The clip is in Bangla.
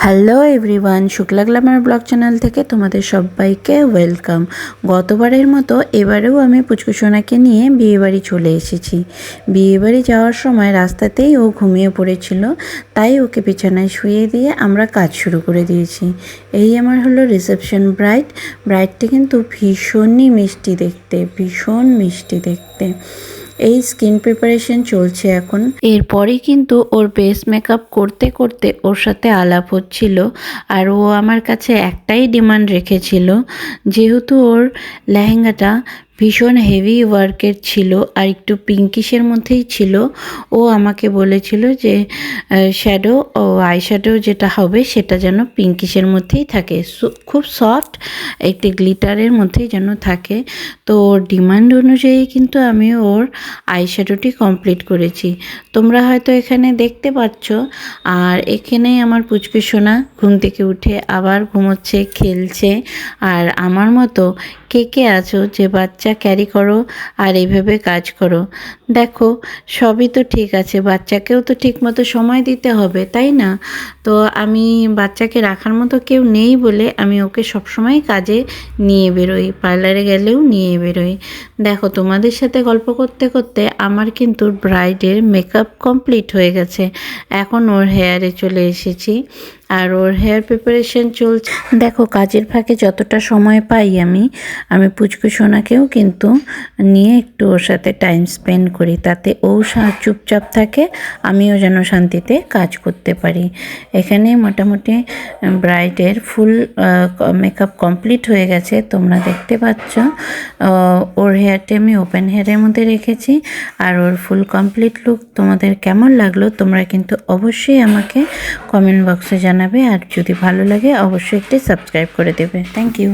Hello everyone, Shukla Glamour blog channel থেকে তোমাদের সবাইকে ওয়েলকাম। গতবারের মতো এবারেও আমি পুচকুসোনাকে নিয়ে বিয়েবাড়ি চলে এসেছি। বিয়েবাড়ি যাওয়ার সময় রাস্তাতেই ও ঘুমিয়ে পড়েছিল, তাই ওকে বিছানায় শুয়ে দিয়ে আমরা কাজ শুরু করে দিয়েছি। এই আমার হলো রিসেপশন ব্রাইড। ব্রাইডটি কিন্তু ভীষণই মিষ্টি দেখতে, ভীষণ মিষ্টি দেখতে। এই স্কিন প্রিপারেশন চলছে এখন। এরপরেই কিন্তু ওর বেস মেকআপ করতে করতে ওর সাথে আলাপ হচ্ছিল, আর ও আমার কাছে একটাই ডিমান্ড রেখেছিল, যেহেতু ওর লেহেঙ্গাটা ভীষণ হেভি ওয়ার্কের ছিল আর একটু পিঙ্কিশের মধ্যেই ছিল, ও আমাকে বলেছিল যে শ্যাডো ও আই শ্যাডো যেটা হবে সেটা যেন পিঙ্কিশের মধ্যেই থাকে, খুব সফট একটি গ্লিটারের মধ্যেই যেন থাকে। তো ওর ডিমান্ড অনুযায়ী কিন্তু আমি ওর আই শ্যাডোটি কমপ্লিট করেছি। তোমরা হয়তো এখানে দেখতে পাচ্ছ। আর এখানেই আমার পুচকু সোনা ঘুম থেকে উঠে আবার ঘুমোচ্ছে, খেলছে। আর আমার মতো কে কে আছো যে বাচ্চা ক্যারি করো আর এইভাবে কাজ করো? দেখো, সবই তো ঠিক আছে, বাচ্চাকেও তো ঠিক মতো সময় দিতে হবে, তাই না? তো আমি বাচ্চাকে রাখার মতো কেউ নেই বলে আমি ওকে সবসময় কাজে নিয়ে বেরোই, পার্লারে গেলেও নিয়ে বেরোই। দেখো, তোমাদের সাথে গল্প করতে করতে আমার কিন্তু ব্রাইডের মেকআপ কমপ্লিট হয়ে গেছে। এখন ওর হেয়ারে চলে এসেছি আর ওর হেয়ার প্রিপারেশন চলছে। দেখো, কাজের ফাঁকে যতটা সময় পাই আমি পুচকু সোনাকেও কিন্তু নিয়ে একটু ওর সাথে টাইম স্পেন্ড করি, তাতে ও চুপচাপ থাকে, আমিও যেন শান্তিতে কাজ করতে পারি। এখানে মোটামুটি ব্রাইডের ফুল মেকআপ কমপ্লিট হয়ে গেছে, তোমরা দেখতে পাচ্ছ। ওর হেয়ারটি আমি ওপেন হেয়ারের মধ্যে রেখেছি। আর ওর ফুল কমপ্লিট লুক তোমাদের কেমন লাগলো তোমরা কিন্তু অবশ্যই আমাকে কমেন্ট বক্সে জানাবে। আর যদি ভালো লাগে অবশ্যই একটি সাবস্ক্রাইব করে দেবে। Thank you.